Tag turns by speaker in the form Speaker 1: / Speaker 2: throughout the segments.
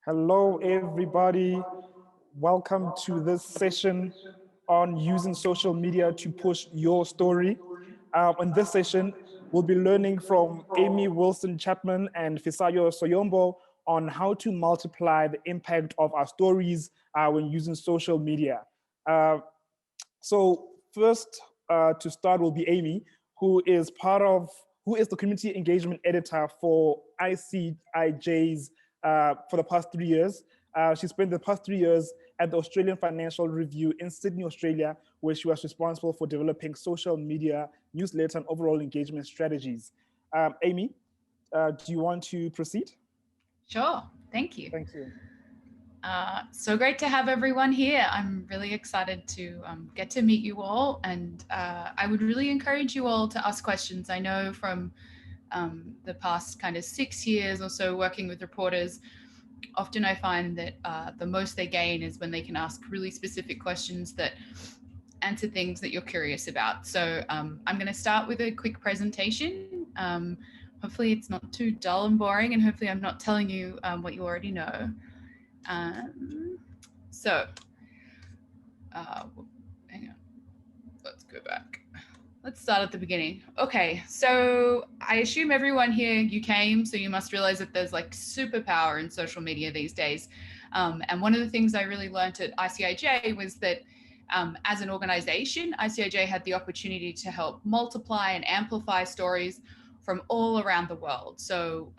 Speaker 1: Hello, everybody. Welcome to this session on using social media to push your story. In this session, we'll be learning from Amy Wilson Chapman and Fisayo Soyombo on how to multiply the impact of our stories when using social media. So first, to start, will be Amy, who is the community engagement editor for AIJ's for the past 3 years. She spent the past 3 years at the Australian Financial Review in Sydney, Australia, where she was responsible for developing social media, newsletter, and overall engagement strategies. Amy, do you want to proceed?
Speaker 2: Sure, thank you.
Speaker 1: Thank you.
Speaker 2: So great to have everyone here. I'm really excited to get to meet you all, and I would really encourage you all to ask questions. I know from the past kind of 6 years or so working with reporters, often I find that the most they gain is when they can ask really specific questions that answer things that you're curious about. So I'm going to start with a quick presentation. Hopefully it's not too dull and boring, and hopefully I'm not telling you what you already know. Hang on, let's go back. Let's start at the beginning. Okay, so I assume everyone here, you came, so you must realize that there's like superpower in social media these days. And one of the things I really learned at ICIJ was that as an organization, ICIJ had the opportunity to help multiply and amplify stories from all around the world. So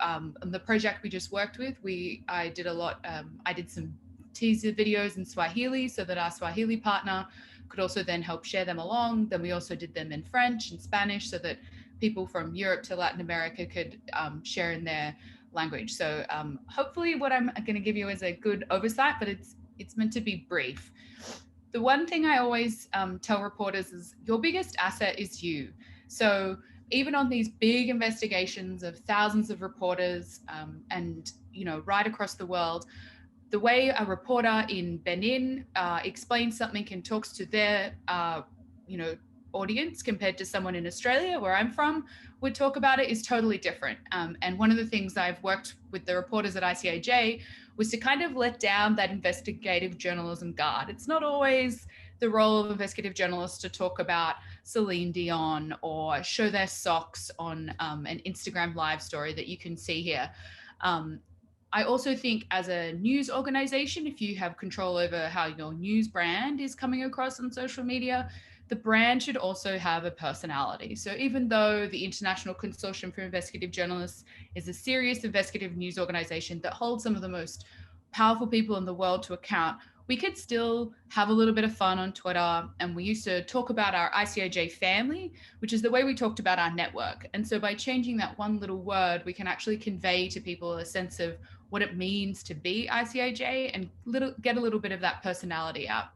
Speaker 2: the project we just worked with, I did some teaser videos in Swahili so that our Swahili partner could also then help share them along. Then we also did them in French and Spanish so that people from Europe to Latin America could share in their language. So hopefully what I'm going to give you is a good oversight, but it's meant to be brief. The one thing I always tell reporters is your biggest asset is you. So even on these big investigations of thousands of reporters and, right across the world, the way a reporter in Benin explains something and talks to their, audience compared to someone in Australia, where I'm from, would talk about it is totally different. And one of the things I've worked with the reporters at ICIJ was to kind of let down that investigative journalism guard. It's not always the role of investigative journalists to talk about Celine Dion or show their socks on an Instagram live story that you can see here. I also think as a news organization, if you have control over how your news brand is coming across on social media, the brand should also have a personality. So even though the International Consortium for Investigative Journalists is a serious investigative news organization that holds some of the most powerful people in the world to account, we could still have a little bit of fun on Twitter. And we used to talk about our ICIJ family, which is the way we talked about our network. And so by changing that one little word, we can actually convey to people a sense of what it means to be ICIJ and get a little bit of that personality out.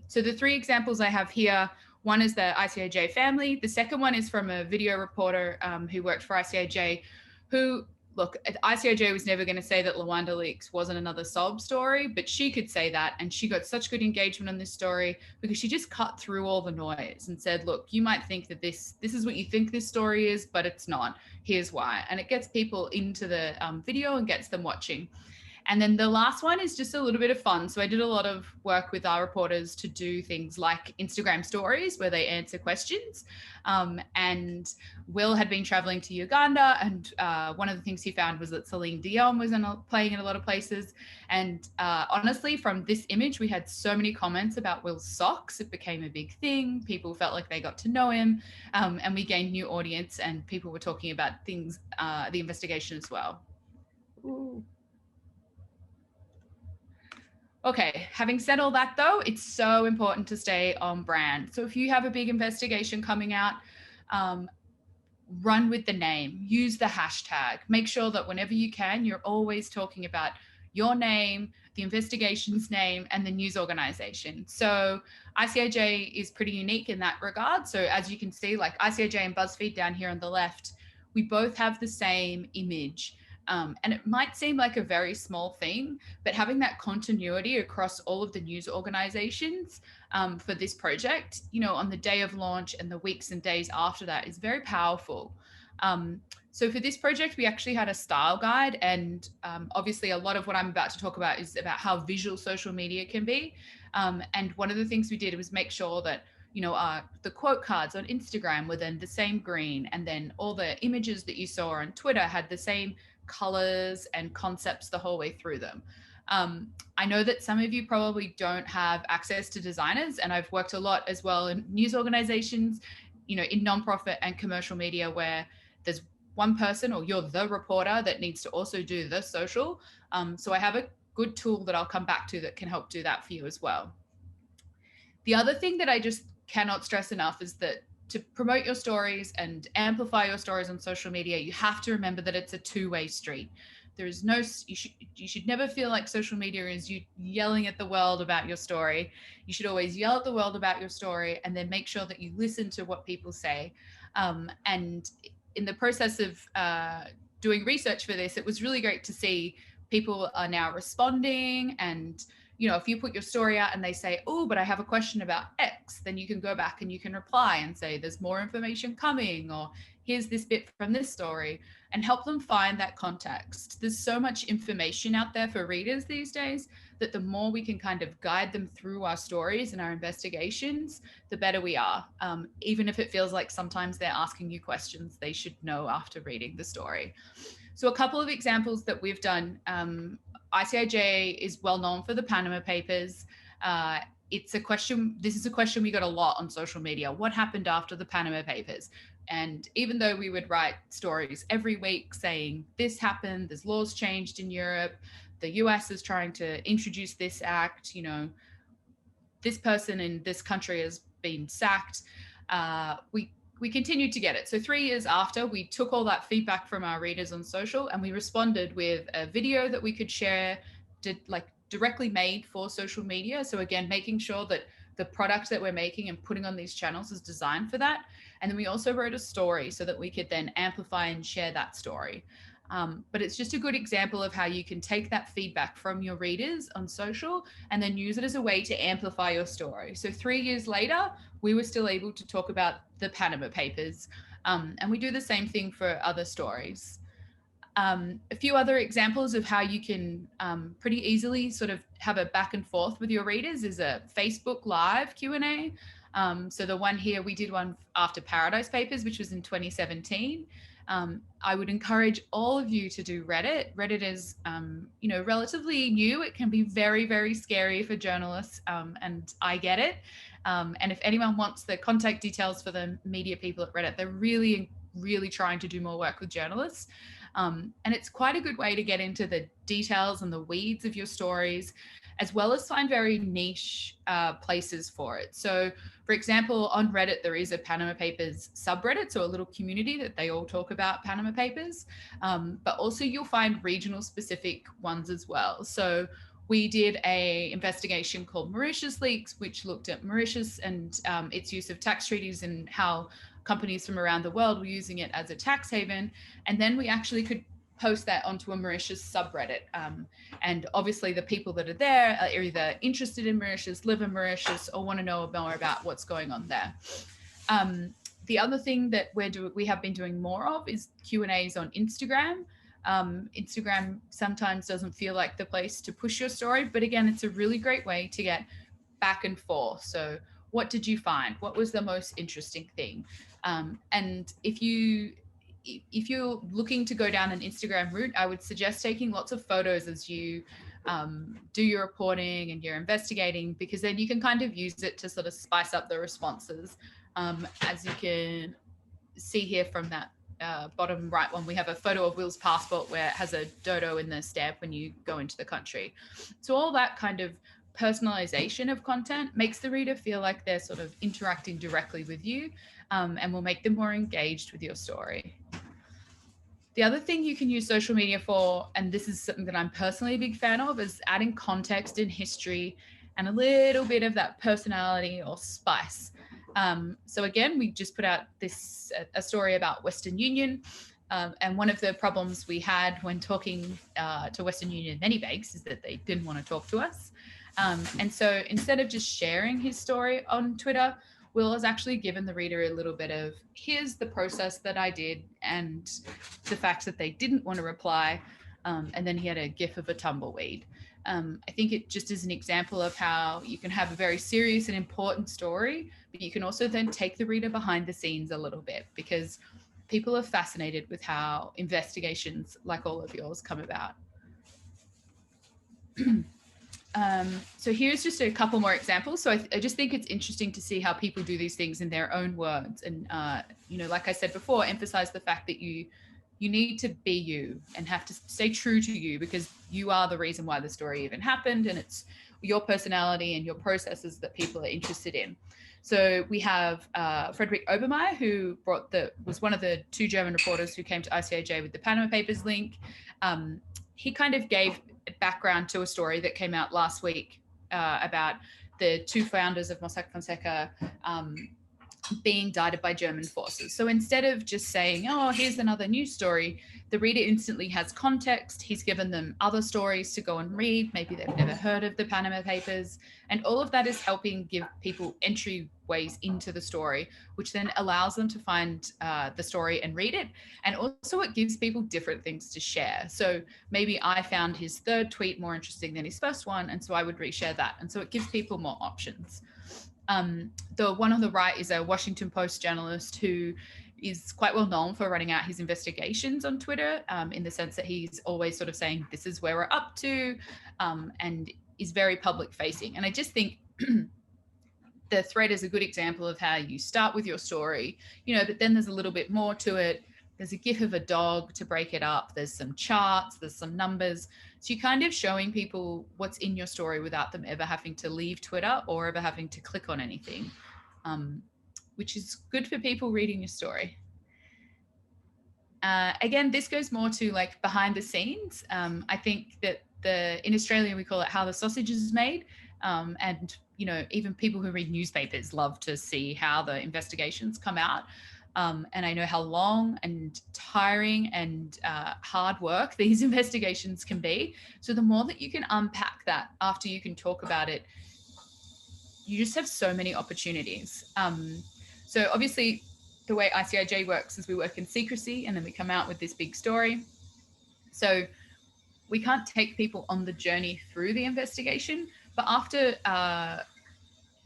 Speaker 2: So the 3 examples I have here, one is the ICIJ family. The second one is from a video reporter who worked for ICIJ, who, look, ICIJ was never going to say that Luanda Leaks wasn't another sob story, but she could say that. And she got such good engagement on this story because she just cut through all the noise and said, look, you might think that this is what you think this story is, but it's not. Here's why. And it gets people into the video and gets them watching. And then the last one is just a little bit of fun. So I did a lot of work with our reporters to do things like Instagram stories where they answer questions. And Will had been traveling to Uganda, and one of the things he found was that Celine Dion was playing in a lot of places. And honestly, from this image, we had so many comments about Will's socks. It became a big thing. People felt like they got to know him, and we gained new audience, and people were talking about things, the investigation as well. Ooh. Okay, having said all that though, it's so important to stay on brand. So if you have a big investigation coming out, run with the name, use the hashtag, make sure that whenever you can, you're always talking about your name, the investigation's name, and the news organization. So ICIJ is pretty unique in that regard. So as you can see, like ICIJ and BuzzFeed down here on the left, we both have the same image. And it might seem like a very small thing, but having that continuity across all of the news organizations for this project, on the day of launch and the weeks and days after that is very powerful. So for this project, we actually had a style guide, and obviously a lot of what I'm about to talk about is about how visual social media can be. And one of the things we did was make sure that, you know, the quote cards on Instagram were then the same green, and then all the images that you saw on Twitter had the same colors and concepts the whole way through them. I know that some of you probably don't have access to designers, and I've worked a lot as well in news organizations, you know, in nonprofit and commercial media, where there's one person, or you're the reporter that needs to also do the social. So I have a good tool that I'll come back to that can help do that for you as well. The other thing that I just cannot stress enough is that to promote your stories and amplify your stories on social media, you have to remember that it's a two-way street. There is no, you should never feel like social media is you yelling at the world about your story. You should always yell at the world about your story, and then make sure that you listen to what people say. And in the process of doing research for this, it was really great to see people are now responding. And, you know, if you put your story out and they say, oh, but I have a question about X, then you can go back and you can reply and say, there's more information coming, or here's this bit from this story, and help them find that context. There's so much information out there for readers these days that the more we can kind of guide them through our stories and our investigations, the better we are. Even if it feels like sometimes they're asking you questions they should know after reading the story. So a couple of examples that we've done. ICIJ is well known for the Panama Papers. It's a question, this is a question we got a lot on social media. What happened after the Panama Papers? And even though we would write stories every week saying this happened, there's laws changed in Europe, the US is trying to introduce this act, you know, this person in this country has been sacked, we continued to get it. So 3 years after, we took all that feedback from our readers on social, and we responded with a video that we could share, directly made for social media. So again, making sure that the product that we're making and putting on these channels is designed for that. And then we also wrote a story so that we could then amplify and share that story. But it's just a good example of how you can take that feedback from your readers on social and then use it as a way to amplify your story. So 3 years later, we were still able to talk about the Panama Papers. And we do the same thing for other stories. A few other examples of how you can pretty easily sort of have a back and forth with your readers is a Facebook Live Q&A. So the one here, we did one after Paradise Papers, which was in 2017. I would encourage all of you to do Reddit. Reddit is, you know, relatively new. It can be very, very scary for journalists, and I get it. And if anyone wants the contact details for the media people at Reddit, they're really, really trying to do more work with journalists. And it's quite a good way to get into the details and the weeds of your stories, as well as find very niche places for it. So, for example, on Reddit, there is a Panama Papers subreddit, so a little community that they all talk about Panama Papers, but also you'll find regional specific ones as well. So we did a investigation called Mauritius Leaks, which looked at Mauritius and its use of tax treaties and how companies from around the world were using it as a tax haven. And then we actually could post that onto a Mauritius subreddit. And obviously the people that are there are either interested in Mauritius, live in Mauritius, or want to know more about what's going on there. The other thing that we have been doing more of is Q&As on Instagram. Instagram sometimes doesn't feel like the place to push your story, but again, it's a really great way to get back and forth. So what did you find? What was the most interesting thing? And if you're looking to go down an Instagram route, I would suggest taking lots of photos as you do your reporting and you're investigating, because then you can kind of use it to sort of spice up the responses. As you can see here from that bottom right one, we have a photo of Will's passport where it has a dodo in the stamp when you go into the country. So all that kind of personalization of content makes the reader feel like they're sort of interacting directly with you, and will make them more engaged with your story. The other thing you can use social media for, and this is something that I'm personally a big fan of, is adding context and history and a little bit of that personality or spice. So again, we just put out a story about Western Union. And one of the problems we had when talking to Western Union many banks is that they didn't want to talk to us. And so instead of just sharing his story on Twitter, Will has actually given the reader a little bit of, here's the process that I did and the fact that they didn't want to reply. And then he had a gif of a tumbleweed. I think it just is an example of how you can have a very serious and important story, but you can also then take the reader behind the scenes a little bit, because people are fascinated with how investigations like all of yours come about. So here's just a couple more examples. So I just think it's interesting to see how people do these things in their own words. And, you know, like I said before, emphasize the fact that you need to be you and have to stay true to you, because you are the reason why the story even happened. And it's your personality and your processes that people are interested in. So we have Frederick Obermeyer, who was one of the 2 German reporters who came to ICIJ with the Panama Papers link. He kind of gave background to a story that came out last week about the 2 founders of Mossack Fonseca being indicted by German forces. So instead of just saying, oh, here's another news story, the reader instantly has context. He's given them other stories to go and read. Maybe they've never heard of the Panama Papers. And all of that is helping give people entryways into the story, which then allows them to find the story and read it. And also it gives people different things to share. So maybe I found his 3rd tweet more interesting than his 1st one, and so I would reshare that. And so it gives people more options. The one on the right is a Washington Post journalist who is quite well known for running out his investigations on Twitter, in the sense that he's always sort of saying, this is where we're up to, and is very public facing. And I just think the thread is a good example of how you start with your story, you know, but then there's a little bit more to it. There's a gif of a dog to break it up. There's some charts, there's some numbers. So you're kind of showing people what's in your story without them ever having to leave Twitter or ever having to click on anything, which is good for people reading your story. Again, this goes more to like behind the scenes. I think that in Australia, we call it how the sausage is made. And, you know, even people who read newspapers love to see how the investigations come out. And I know how long and tiring and hard work these investigations can be. So the more that you can unpack that after you can talk about it, you just have so many opportunities. So obviously the way ICIJ works is we work in secrecy and then we come out with this big story. So we can't take people on the journey through the investigation, but after,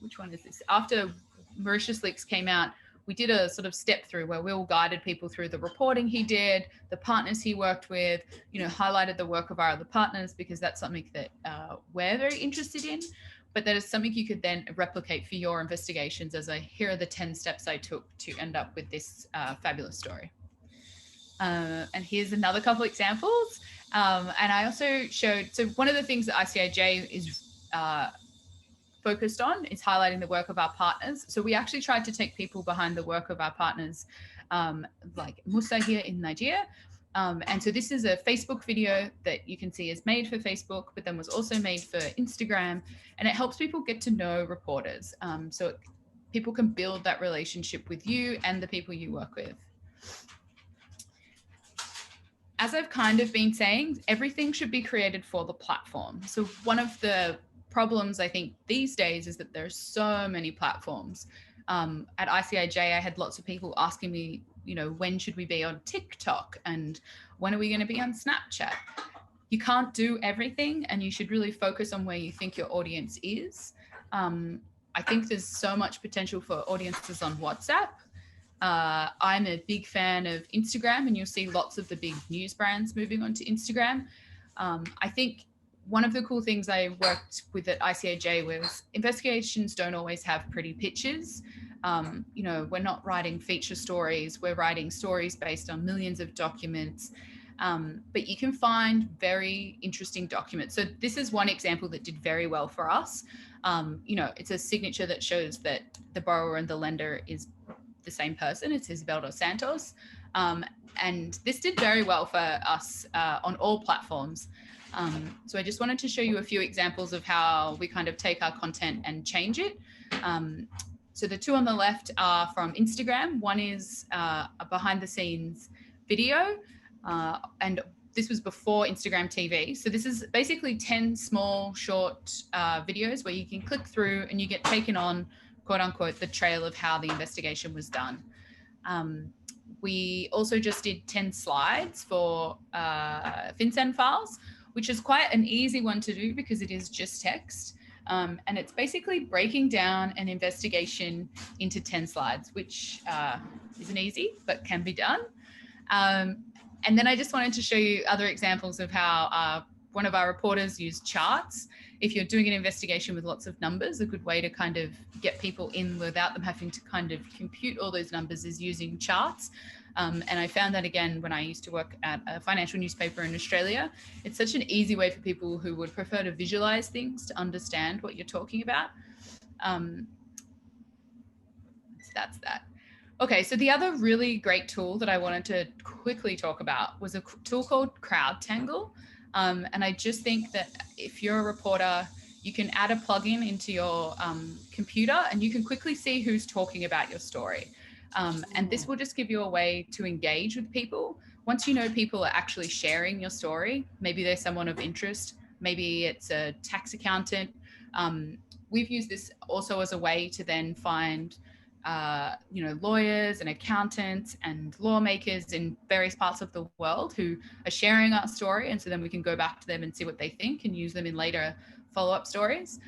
Speaker 2: which one is this? After Mauritius Leaks came out, we did a sort of step through where Will guided people through the reporting he did, the partners he worked with, you know, highlighted the work of our other partners, because that's something that we're very interested in, but that is something you could then replicate for your investigations as here are the 10 steps I took to end up with this fabulous story. And here's another couple examples. And I also showed, so one of the things that ICIJ is focused on is highlighting the work of our partners. So we actually tried to take people behind the work of our partners, like Musa here in Nigeria. And so this is a Facebook video that you can see is made for Facebook, but then was also made for Instagram. And it helps people get to know reporters. So people can build that relationship with you and the people you work with. As I've kind of been saying, everything should be created for the platform. So one of the problems I think these days is that there's so many platforms. At ICIJ, I had lots of people asking me, you know, when should we be on TikTok and when are we going to be on Snapchat? You can't do everything, and you should really focus on where you think your audience is. I think there's so much potential for audiences on WhatsApp. I'm a big fan of Instagram, and you'll see lots of the big news brands moving onto Instagram. I think one of the cool things I worked with at ICIJ was investigations don't always have pretty pictures. You know, we're not writing feature stories, we're writing stories based on millions of documents, but you can find very interesting documents. So this is one example that did very well for us. You know, it's a signature that shows that the borrower and the lender is the same person. It's Isabel dos Santos. And this did very well for us on all platforms. So I just wanted to show you a few examples of how we kind of take our content and change it. So the two on the left are from Instagram. One is a behind the scenes video, and this was before Instagram TV. So this is basically 10 small, short videos where you can click through and you get taken on quote unquote, the trail of how the investigation was done. We also just did 10 slides for FinCEN files, which is quite an easy one to do because it is just text. And it's basically breaking down an investigation into 10 slides, which isn't easy, but can be done. And then I just wanted to show you other examples of how one of our reporters used charts. If you're doing an investigation with lots of numbers, a good way to kind of get people in without them having to kind of compute all those numbers is using charts. And I found that again when I used to work at a financial newspaper in Australia. It's such an easy way for people who would prefer to visualize things to understand what you're talking about. So that's that. Okay, so the other really great tool that I wanted to quickly talk about was a tool called CrowdTangle. And I just think that if you're a reporter, you can add a plugin into your computer and you can quickly see who's talking about your story. And this will just give you a way to engage with people. Once you know people are actually sharing your story, maybe they're someone of interest, maybe it's a tax accountant. We've used this also as a way to then find lawyers and accountants and lawmakers in various parts of the world who are sharing our story. And so then we can go back to them and see what they think and use them in later follow-up stories.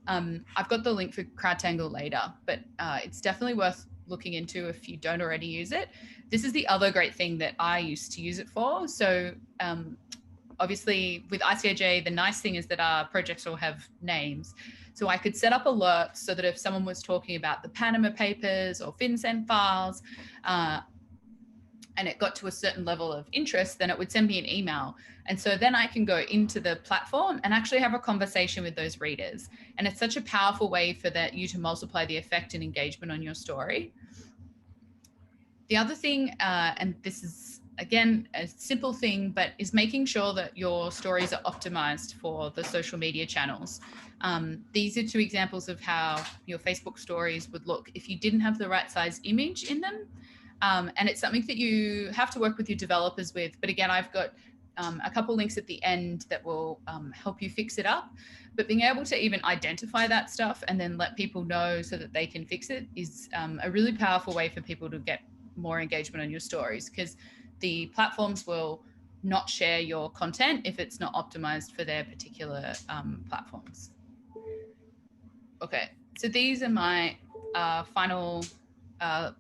Speaker 2: I've got the link for CrowdTangle later, but it's definitely worth looking into if you don't already use it. This is the other great thing that I used to use it for. So obviously with ICIJ, the nice thing is that our projects all have names. So I could set up alerts so that if someone was talking about the Panama Papers or FinCEN files, and it got to a certain level of interest, then it would send me an email. And so then I can go into the platform and actually have a conversation with those readers. And it's such a powerful way for you to multiply the effect and engagement on your story. The other thing, and this is, again, a simple thing, but is making sure that your stories are optimized for the social media channels. These are two examples of how your Facebook stories would look if you didn't have the right size image in them. And it's something that you have to work with your developers with. But again, I've got a couple links at the end that will help you fix it up. But being able to even identify that stuff and then let people know so that they can fix it is a really powerful way for people to get more engagement on your stories, because the platforms will not share your content if it's not optimized for their particular platforms. Okay, so these are my final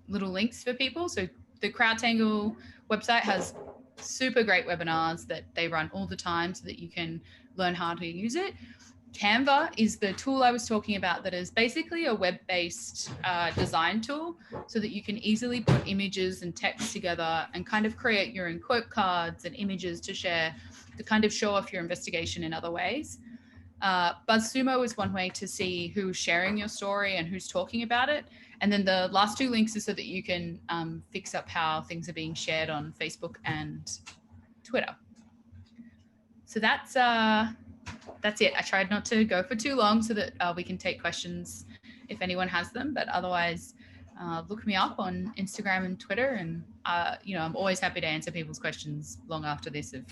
Speaker 2: little links for people. So the CrowdTangle website has super great webinars that they run all the time so that you can learn how to use it. Canva is the tool I was talking about that is basically a web-based design tool so that you can easily put images and text together and kind of create your own quote cards and images to share to kind of show off your investigation in other ways. BuzzSumo is one way to see who's sharing your story and who's talking about it. And then the last two links is so that you can fix up how things are being shared on Facebook and Twitter. So that's it. I tried not to go for too long so that we can take questions if anyone has them, but otherwise look me up on Instagram and Twitter, and I'm always happy to answer people's questions long after this if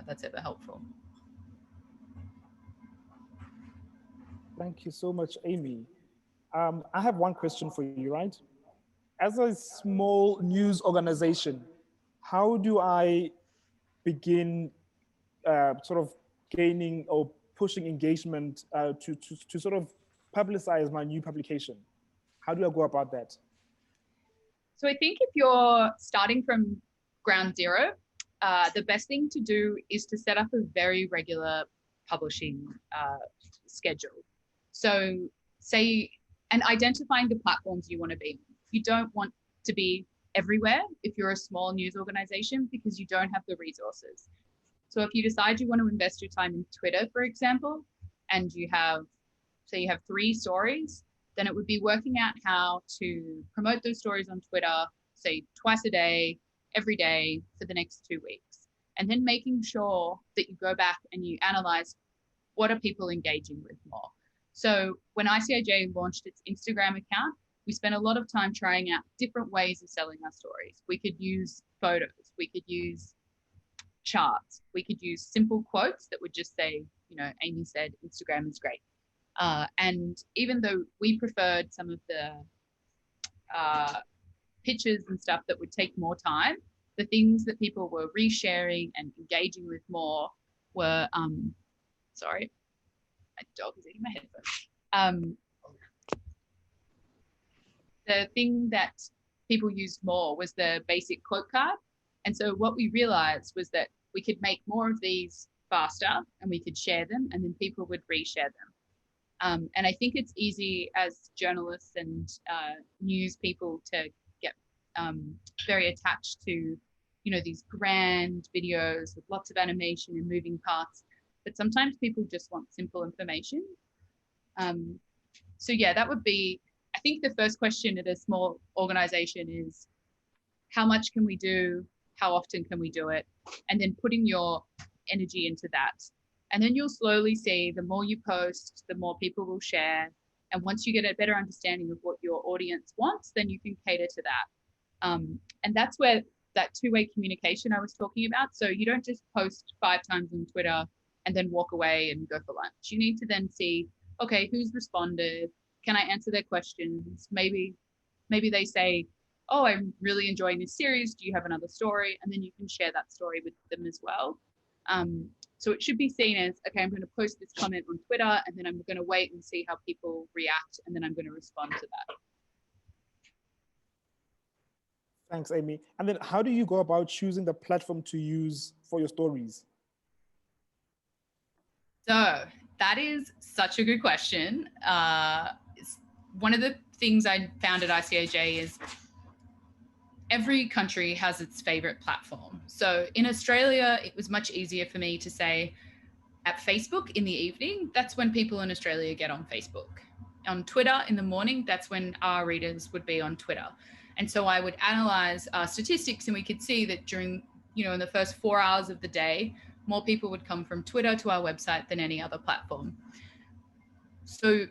Speaker 2: that's ever helpful.
Speaker 1: Thank you so much, Amy. I have one question for you, right? As a small news organization, how do I begin sort of gaining or pushing engagement to sort of publicize my new publication? How do I go about that?
Speaker 2: So I think if you're starting from ground zero, the best thing to do is to set up a very regular publishing schedule. So and identifying the platforms you want to be on. You don't want to be everywhere if you're a small news organization because you don't have the resources. So if you decide you want to invest your time in Twitter, for example, and you have 3 stories, then it would be working out how to promote those stories on Twitter, say twice a day, every day for the next 2 weeks. And then making sure that you go back and you analyze what are people engaging with more. So when ICIJ launched its Instagram account, we spent a lot of time trying out different ways of selling our stories. We could use photos, we could use charts, we could use simple quotes that would just say, Amy said Instagram is great. And even though we preferred some of the pictures and stuff that would take more time, the things that people were resharing and engaging with more were, sorry, my dog is eating my headphones. The thing that people used more was the basic quote card. And so what we realized was that we could make more of these faster and we could share them, and then people would reshare them. And I think it's easy as journalists and news people to get very attached to, you know, these grand videos with lots of animation and moving parts. But sometimes people just want simple information. So yeah, that would be, I think the first question at a small organization is, how much can we do? How often can we do it? And then putting your energy into that. And then you'll slowly see the more you post, the more people will share. And once you get a better understanding of what your audience wants, then you can cater to that. And that's where that two-way communication I was talking about. So you don't just post 5 times on Twitter and then walk away and go for lunch. You need to then see, okay, who's responded? Can I answer their questions? Maybe they say, oh, I'm really enjoying this series. Do you have another story? And then you can share that story with them as well. So it should be seen as, okay, I'm going to post this comment on Twitter, and then I'm going to wait and see how people react, and then I'm going to respond to that.
Speaker 1: Thanks, Amy. And then how do you go about choosing the platform to use for your stories?
Speaker 2: So that is such a good question. One of the things I found at ICAJ is every country has its favorite platform. So in Australia, it was much easier for me to say at Facebook in the evening, that's when people in Australia get on Facebook. On Twitter in the morning, that's when our readers would be on Twitter. And so I would analyze our statistics, and we could see that during, you know, in the first 4 hours of the day, more people would come from Twitter to our website than any other platform. So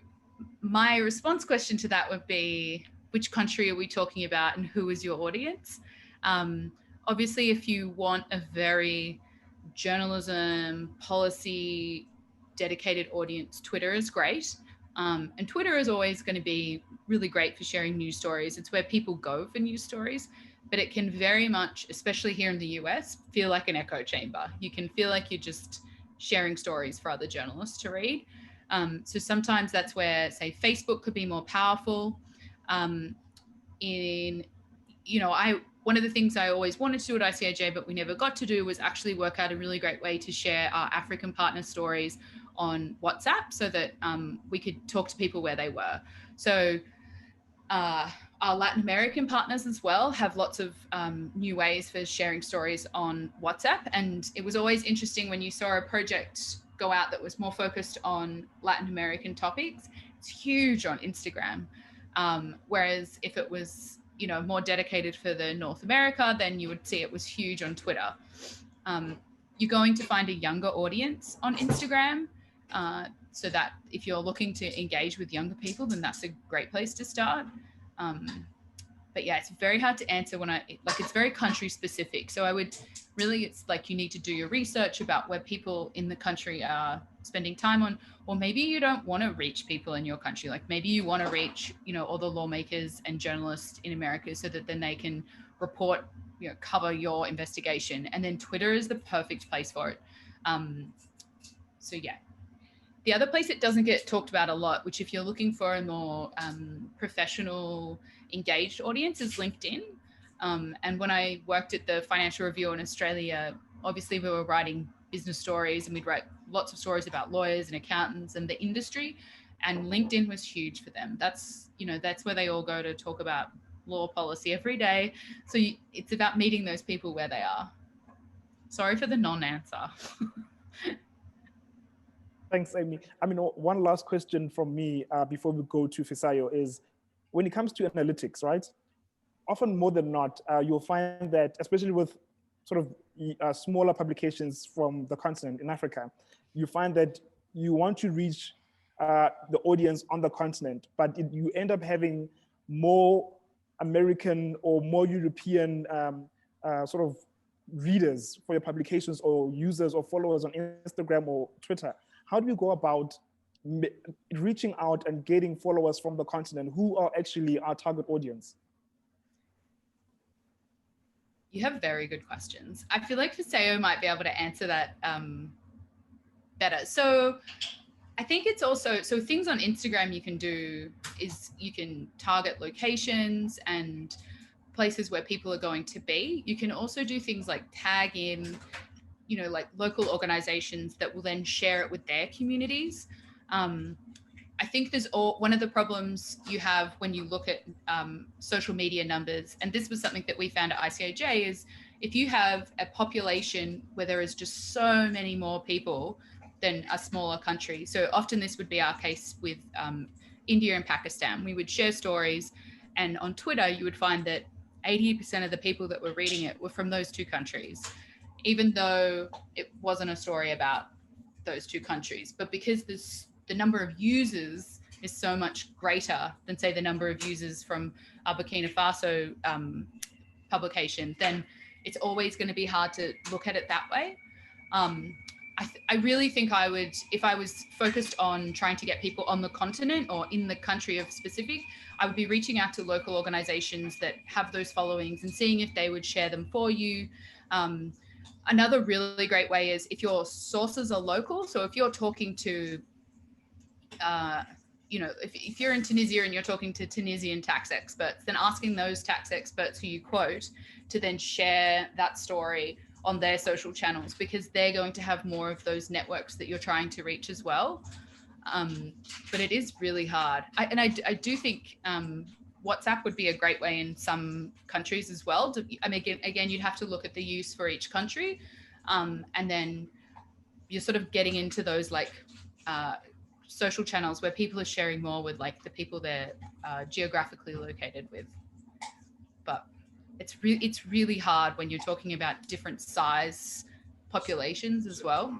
Speaker 2: my response question to that would be, which country are we talking about and who is your audience? Obviously, if you want a very journalism, policy dedicated audience, Twitter is great. And Twitter is always going to be really great for sharing news stories. It's where people go for news stories, but it can very much, especially here in the US, feel like an echo chamber. You can feel like you're just sharing stories for other journalists to read. So sometimes that's where, say, Facebook could be more powerful. One of the things I always wanted to do at ICAJ, but we never got to do, was actually work out a really great way to share our African partner stories on WhatsApp so that we could talk to people where they were. So our Latin American partners as well have lots of new ways for sharing stories on WhatsApp. And it was always interesting when you saw a project go out that was more focused on Latin American topics. It's huge on Instagram. Whereas if it was, you know, more dedicated for the North America, then you would see it was huge on Twitter. You're going to find a younger audience on Instagram, so that if you're looking to engage with younger people, then that's a great place to start. But yeah, it's very hard to answer it's very country specific. So I would really, it's like you need to do your research about where people in the country are spending time on, or maybe you don't want to reach people in your country. Like maybe you want to reach, you know, all the lawmakers and journalists in America so that then they can report, you know, cover your investigation. And then Twitter is the perfect place for it. So yeah. The other place it doesn't get talked about a lot, which if you're looking for a more professional, engaged audience, is LinkedIn. And when I worked at the Financial Review in Australia, obviously we were writing business stories, and we'd write lots of stories about lawyers and accountants and the industry. And LinkedIn was huge for them. That's where they all go to talk about law policy every day. So it's about meeting those people where they are. Sorry for the non-answer.
Speaker 1: Thanks, Amy. I mean, one last question from me before we go to Fisayo is, when it comes to analytics, right? Often more than not, you'll find that, especially with sort of smaller publications from the continent in Africa, you find that you want to reach the audience on the continent, but you end up having more American or more European sort of readers for your publications, or users or followers on Instagram or Twitter. How do you go about reaching out and getting followers from the continent who are actually our target audience?
Speaker 2: You have very good questions. I feel like Fiseo might be able to answer that better. So I think it's also, so things on Instagram you can do is you can target locations and places where people are going to be. You can also do things like tag in, you know, like local organizations that will then share it with their communities. I think there's one of the problems you have when you look at social media numbers, and this was something that we found at ICAJ, is if you have a population where there is just so many more people than a smaller country. So often this would be our case with India and Pakistan. We would share stories, and on Twitter, you would find that 80% of the people that were reading it were from those two countries, even though it wasn't a story about those two countries. But because the number of users is so much greater than, say, the number of users from our Burkina Faso publication, then it's always going to be hard to look at it that way. I really think I would, if I was focused on trying to get people on the continent or in the country of specific, I would be reaching out to local organizations that have those followings and seeing if they would share them for you. Another really great way is if your sources are local. So if you're talking to, you know, if you're in Tunisia and you're talking to Tunisian tax experts, then asking those tax experts who you quote to then share that story on their social channels, because they're going to have more of those networks that you're trying to reach as well. But it is really hard. I do think WhatsApp would be a great way in some countries as well. I mean, again, you'd have to look at the use for each country. And then you're sort of getting into those like social channels where people are sharing more with like the people they're geographically located with. But it's really hard when you're talking about different size populations as well.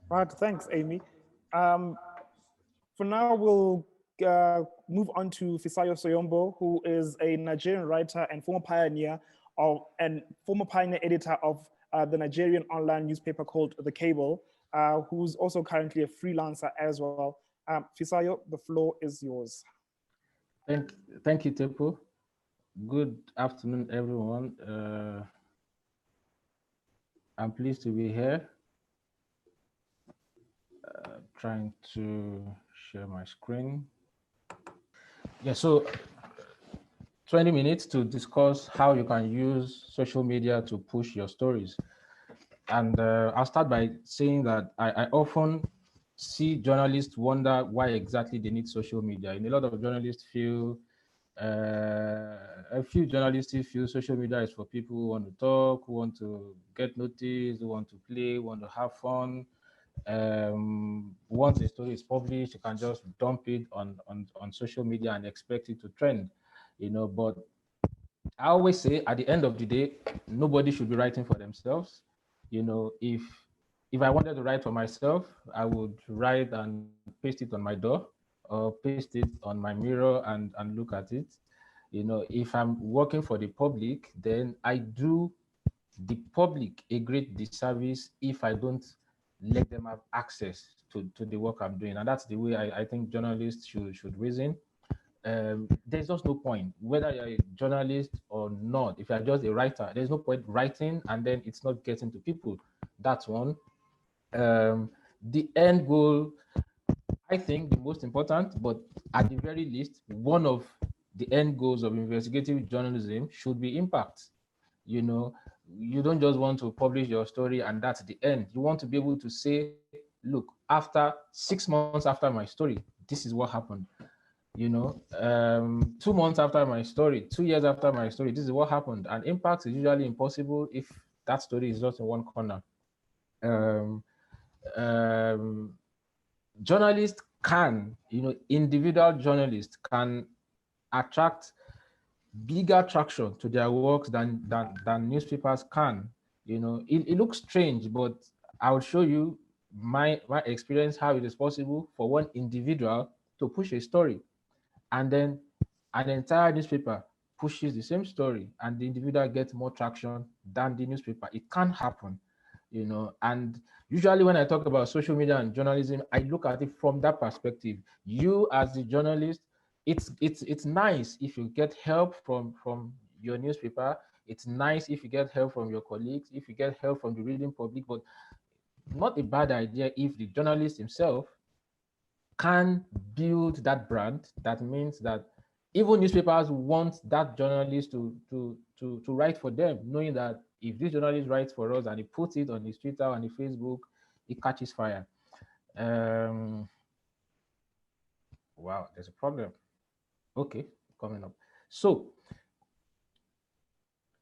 Speaker 1: Right, thanks, Amy. For now, we'll move on to Fisayo Soyombo, who is a Nigerian writer and former pioneer editor of the Nigerian online newspaper called The Cable, who's also currently a freelancer as well. Fisayo, the floor is yours.
Speaker 3: Thank you, Tepo. Good afternoon, everyone. I'm pleased to be here. Trying to share my screen. Yeah, so 20 minutes to discuss how you can use social media to push your stories. And I'll start by saying that I often see journalists wonder why exactly they need social media. And a lot of journalists feel, a few journalists feel social media is for people who want to talk, who want to get noticed, who want to play, who want to have fun. Once a story is published, you can just dump it on social media and expect it to trend, you know. But I always say at the end of the day, nobody should be writing for themselves. You know, if I wanted to write for myself, I would write and paste it on my door or paste it on my mirror and look at it. You know, if I'm working for the public, then I do the public a great disservice if I don't let them have access to the work I'm doing. And that's the way I think journalists should reason. There's just no point, whether you're a journalist or not. If you're just a writer, there's no point writing and then it's not getting to people. That's one. The end goal, I think the most important, but at the very least, one of the end goals of investigative journalism should be impact. You know, you don't just want to publish your story and that's the end. You want to be able to say, look, after 6 months after my story, this is what happened. You know, 2 months after my story, 2 years after my story, this is what happened. And impact is usually impossible if that story is just in one corner. Journalists can, you know, individual journalists can attract bigger traction to their works than newspapers can. You know, it looks strange, but I'll show you my experience, how it is possible for one individual to push a story, and then an entire newspaper pushes the same story and the individual gets more traction than the newspaper. It can happen. you know. And usually when I talk about social media and journalism, I look at it from that perspective. You as the journalist, it's nice if you get help from your newspaper. It's nice if you get help from your colleagues, if you get help from the reading public, but not a bad idea if the journalist himself can build that brand. That means that even newspapers want that journalist to write for them, knowing that if this journalist writes for us and he puts it on his Twitter, on his Facebook, it catches fire. Wow, there's a problem. Okay, coming up. So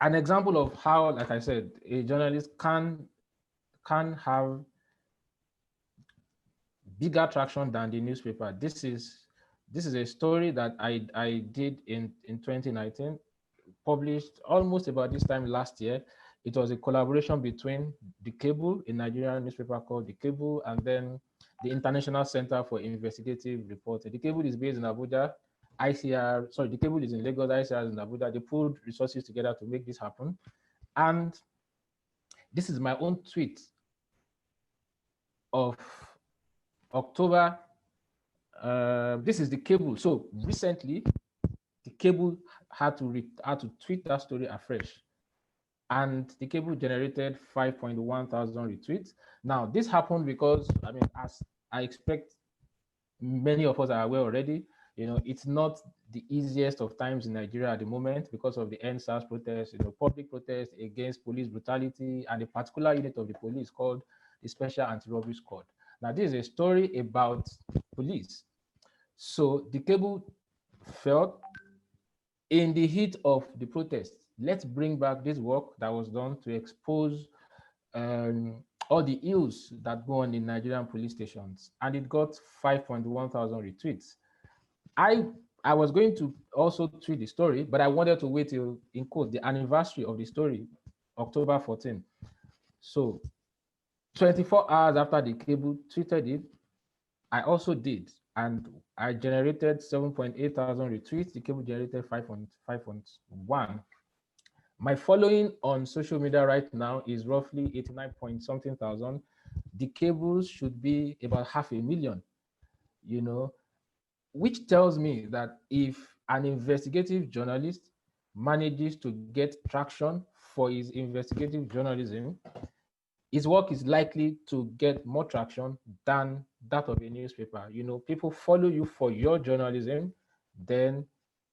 Speaker 3: an example of how, like I said, a journalist can have bigger traction than the newspaper. This is a story that I did in 2019, published almost about this time last year. It was a collaboration between The Cable, a Nigerian newspaper called The Cable, and then the International Center for Investigative Reporting. The Cable is based in Abuja. The Cable is in Lagos, ICR is in Abuja. They pulled resources together to make this happen. And this is my own tweet of October. This is The Cable. So recently, The Cable had to tweet that story afresh, and The Cable generated 5.1 thousand retweets. Now, this happened because, I mean, as I expect many of us are aware already, you know, it's not the easiest of times in Nigeria at the moment because of the NSAS protests, you know, public protests against police brutality, and a particular unit of the police called the Special Anti-Robbery Squad. Now, this is a story about police. So The Cable felt, in the heat of the protest, let's bring back this work that was done to expose all the ills that go on in Nigerian police stations. And it got 5.1 thousand retweets. I was going to also tweet the story, but I wanted to wait till, in quote, the anniversary of the story, October 14. So 24 hours after The Cable tweeted it, I also did, and I generated 7.8 thousand retweets. The Cable generated 5.1. My following on social media right now is roughly 89 point something thousand. The Cables should be about 500,000, you know, which tells me that if an investigative journalist manages to get traction for his investigative journalism, his work is likely to get more traction than that of a newspaper. You know, people follow you for your journalism, then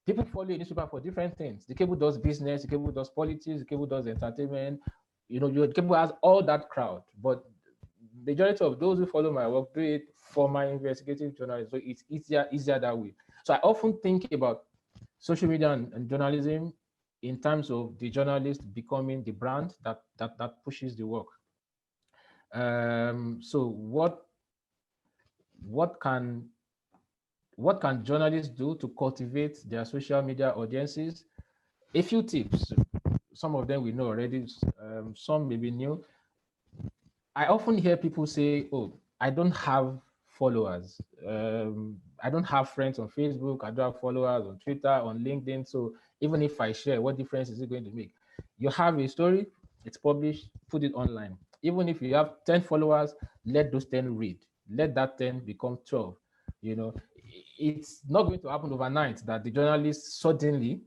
Speaker 3: people follow a newspaper for different things. The Cable does business, The Cable does politics, The Cable does entertainment. You know, The Cable has all that crowd, but the majority of those who follow my work do it for my investigative journalism. So it's easier that way. So I often think about social media and journalism in terms of the journalist becoming the brand that pushes the work. So what can journalists do to cultivate their social media audiences? A few tips. Some of them we know already. Some may be new. I often hear people say, "Oh, I don't have followers. I don't have friends on Facebook. I don't have followers on Twitter, on LinkedIn. So even if I share, what difference is it going to make?" You have a story, it's published, put it online. Even if you have 10 followers, let those 10 read. Let that 10 become 12. You know, it's not going to happen overnight that the journalist suddenly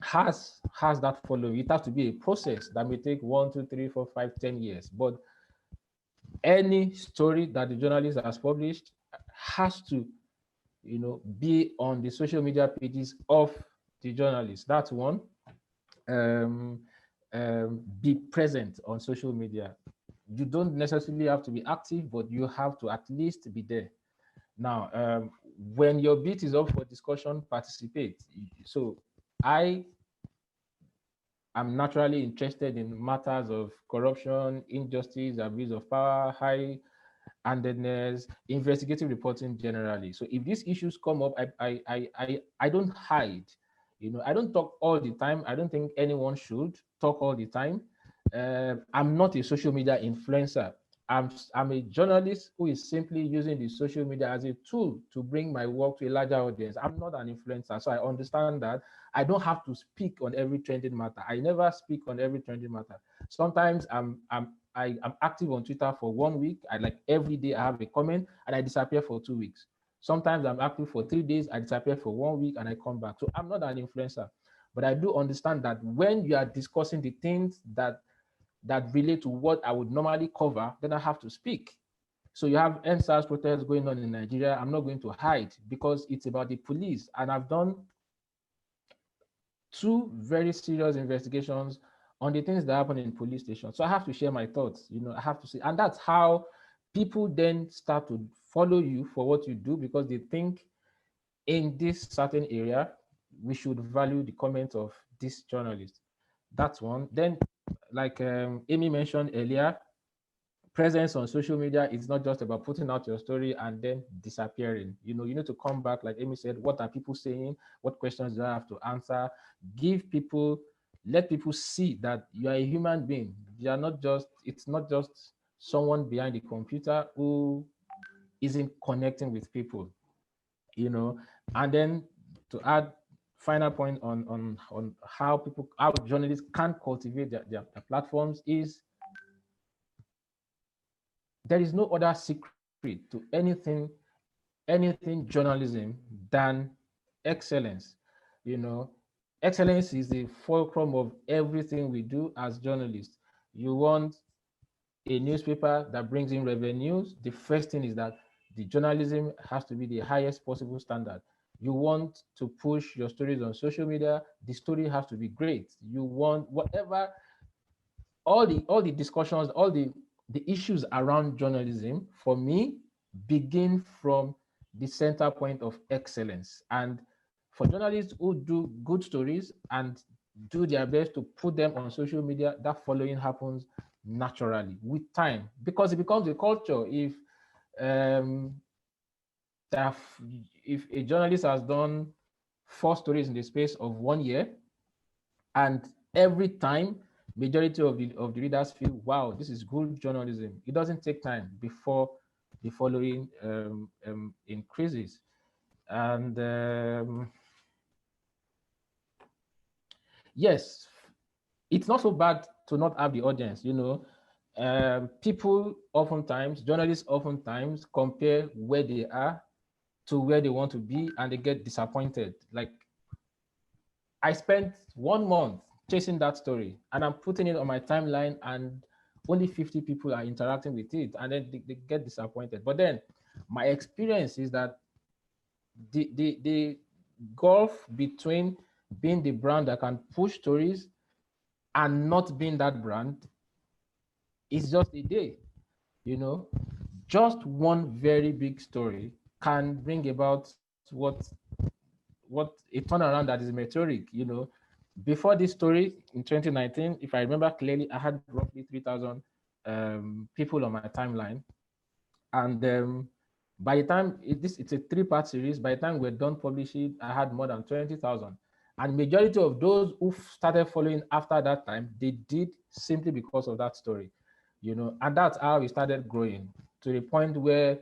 Speaker 3: has that following. It has to be a process that may take 1, 2, 3, 4, 5, 10 years. But any story that the journalist has published has to, you know, be on the social media pages of the journalist. That's one. Be present on social media. You don't necessarily have to be active, but you have to at least be there. Now, when your beat is up for discussion, participate. So I am naturally interested in matters of corruption, injustice, abuse of power, high-handedness, investigative reporting generally. So if these issues come up, I don't hide. You know, I don't talk all the time. I don't think anyone should talk all the time. I'm not a social media influencer. I'm a journalist who is simply using the social media as a tool to bring my work to a larger audience. I'm not an influencer, so I understand that I don't have to speak on every trending matter. I never speak on every trending matter. Sometimes I'm I am active on Twitter for 1 week. I like every day I have a comment and I disappear for 2 weeks. Sometimes I'm active for 3 days, I disappear for 1 week and I come back. So I'm not an influencer, but I do understand that when you are discussing the things that relate to what I would normally cover, then I have to speak. So you have NSAS protests going on in Nigeria. I'm not going to hide because it's about the police. And I've done 2 very serious investigations on the things that happen in police stations. So I have to share my thoughts, I have to say, and that's how people then start to follow you for what you do, because they think in this certain area, we should value the comments of this journalist. That's one. Then, like Amy mentioned earlier, presence on social media is not just about putting out your story and then disappearing. You need to come back, like Amy said, what are people saying? What questions do I have to answer? Let people see that you are a human being. It's not just someone behind the computer who isn't connecting with people, and then to add final point on how journalists can cultivate their platforms is there is no other secret to anything journalism than excellence. Excellence is the fulcrum of everything we do as journalists. You want a newspaper that brings in revenues, the first thing is that the journalism has to be the highest possible standard. You want to push your stories on social media, the story has to be great. You want whatever, all the discussions, all the issues around journalism, for me, begin from the center point of excellence. And for journalists who do good stories and do their best to put them on social media, that following happens naturally with time, because it becomes a culture. If a journalist has done 4 stories in the space of 1 year, and every time majority of the readers feel, wow, this is good journalism, it doesn't take time before the following increases. And yes, it's not so bad to not have the audience. People oftentimes, journalists oftentimes compare where they are to where they want to be, and they get disappointed. Like, I spent 1 month chasing that story and I'm putting it on my timeline and only 50 people are interacting with it, and then they get disappointed. But then my experience is that the gulf between being the brand that can push stories and not being that brand is just a day. Just one very big story can bring about what a turnaround that is meteoric. Before this story in 2019, if I remember clearly, I had roughly 3,000 people on my timeline, and by the time it's a 3-part series, by the time we're done publishing, I had more than 20,000. And majority of those who started following after that time, they did simply because of that story, and that's how we started growing to the point where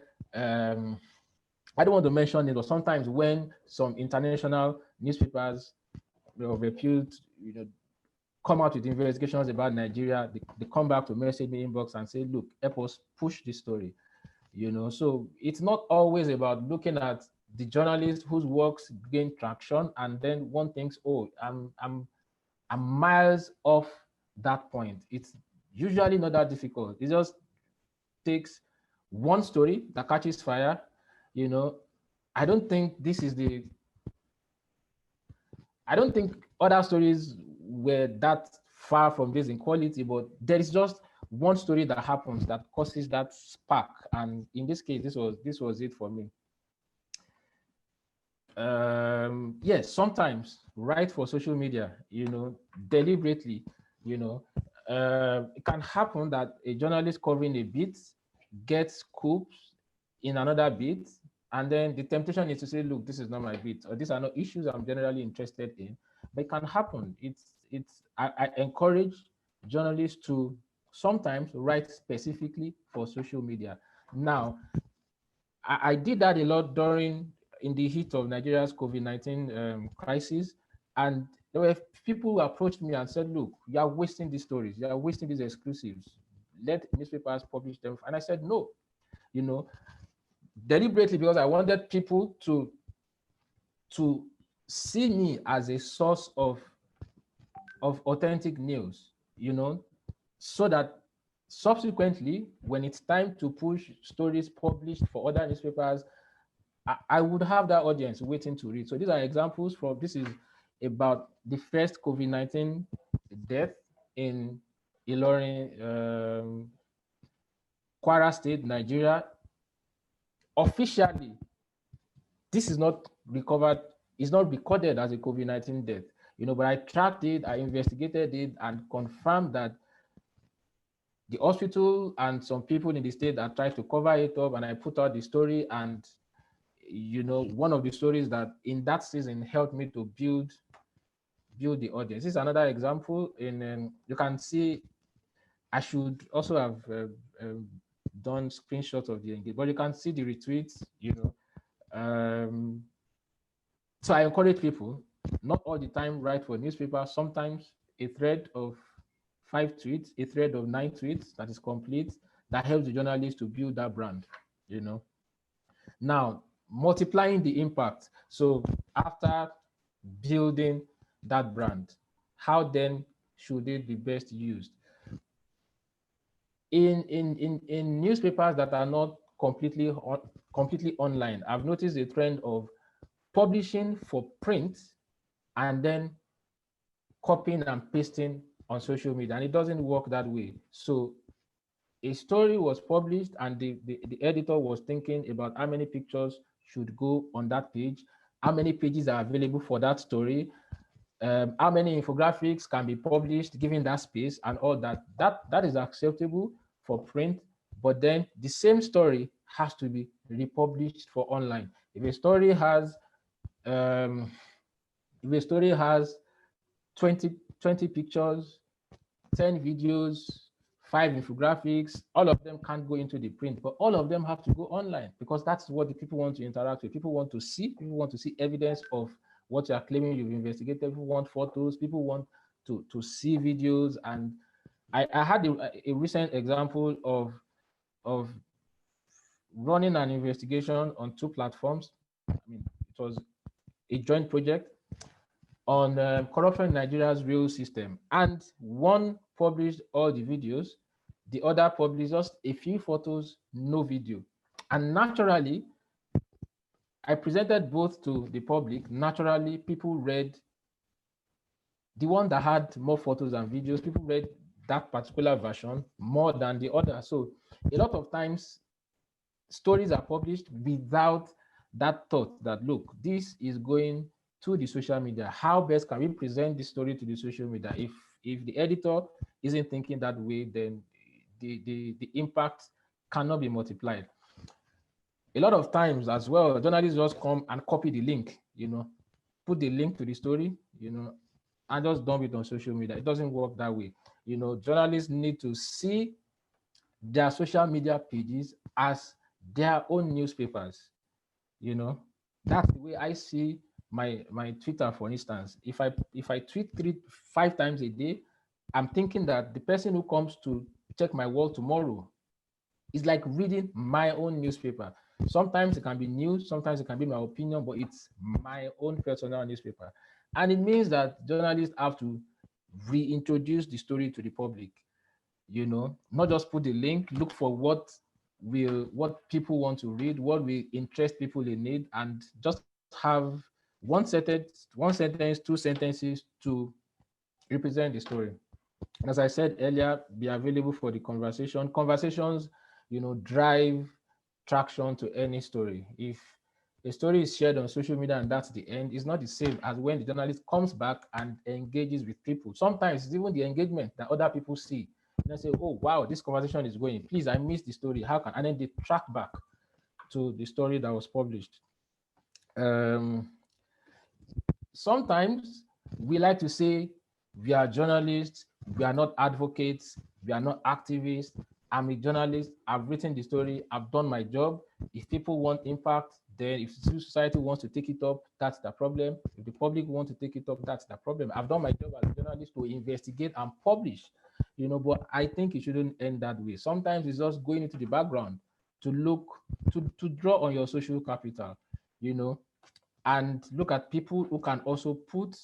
Speaker 3: I don't want to mention it, but sometimes when some international newspapers of repute, come out with investigations about Nigeria, they come back to message me inbox and say, look, help us push this story. So it's not always about looking at the journalist whose works gain traction and then one thinks, oh, I'm miles off that point. It's usually not that difficult. It just takes one story that catches fire. I don't think other stories were that far from this in quality, but there is just one story that happens that causes that spark, and in this case, this was it for me. Yes, sometimes write for social media, deliberately, it can happen that a journalist covering a beat gets scoops in another beat, and then the temptation is to say, look, this is not my beat, or these are not issues I'm generally interested in. But it can happen. I encourage journalists to sometimes write specifically for social media. Now, I did that a lot in the heat of Nigeria's COVID-19 crisis, and there were people who approached me and said, look, you are wasting these stories, you are wasting these exclusives. let newspapers publish them. And I said, no, you know, deliberately, because I wanted people to see me as a source of authentic news, you know, so that subsequently, when it's time to push stories published for other newspapers, I would have that audience waiting to read. So these are examples from, this is about the first COVID-19 death in Ilorin, Kwara State, Nigeria. Officially, this is not recovered, it's not recorded as a COVID-19 death, you know, but I tracked it, I investigated it, and confirmed that the hospital and some people in the state that tried to cover it up, and I put out the story. And you know, one of the stories that in that season helped me to build the audience. This is another example. In you can see, I should also have done screenshots of the engagement, but you can see the retweets, you know. So I encourage people, not all the time write for newspapers. Sometimes a thread of 5 tweets, a thread of 9 tweets that is complete, that helps the journalist to build that brand, you know. Now, multiplying the impact. So after building that brand, how then should it be best used? In newspapers that are not completely online, I've noticed a trend of publishing for print and then copying and pasting on social media, and it doesn't work that way. So a story was published, and the editor was thinking about how many pictures should go on that page, how many pages are available for that story, how many infographics can be published given that space, and all that. That is acceptable for print, but then the same story has to be republished for online. If a story has 20 pictures, 10 videos, 5 infographics, all of them can't go into the print, but all of them have to go online, because that's what the people want to interact with. People want to see evidence of what you are claiming you've investigated. People want photos, people want to see videos. And I had a recent example of running an investigation on 2 platforms. I mean, it was a joint project on corruption in Nigeria's real system, and one published all the videos, the other published just a few photos, no video. And naturally, I presented both to the public. Naturally, people read the one that had more photos and videos. People read that particular version more than the other. So a lot of times stories are published without that thought that, look, this is going to the social media. How best can we present this story to the social media? If the editor isn't thinking that way, then the impact cannot be multiplied. A lot of times as well, journalists just come and copy the link, you know, put the link to the story, you know, and just dump it on social media. It doesn't work that way. You know, journalists need to see their social media pages as their own newspapers. You know, that's the way I see my Twitter, for instance. If I tweet 5 times a day, I'm thinking that the person who comes to check my wall tomorrow is like reading my own newspaper. Sometimes it can be news, sometimes it can be my opinion, but it's my own personal newspaper. And it means that journalists have to reintroduce the story to the public, you know, not just put the link, look for what people want to read, what will interest people in it, and just have one sentence, 2 sentences to represent the story. As I said earlier, be available for the conversation. Conversations, you know, drive traction to any story. If a story is shared on social media and that's the end, it's not the same as when the journalist comes back and engages with people. Sometimes it's even the engagement that other people see. And they say, oh, wow, this conversation is going. Please, I missed the story. How can? And then they track back to the story that was published. Sometimes we like to say we are journalists, we are not advocates, we are not activists. I'm a journalist, I've written the story, I've done my job. If people want impact, Then if civil society wants to take it up, that's the problem. If the public want to take it up, that's the problem. I've done my job as a journalist to investigate and publish, but I think it shouldn't end that way. Sometimes it's just going into the background to look, to draw on your social capital, and look at people who can also put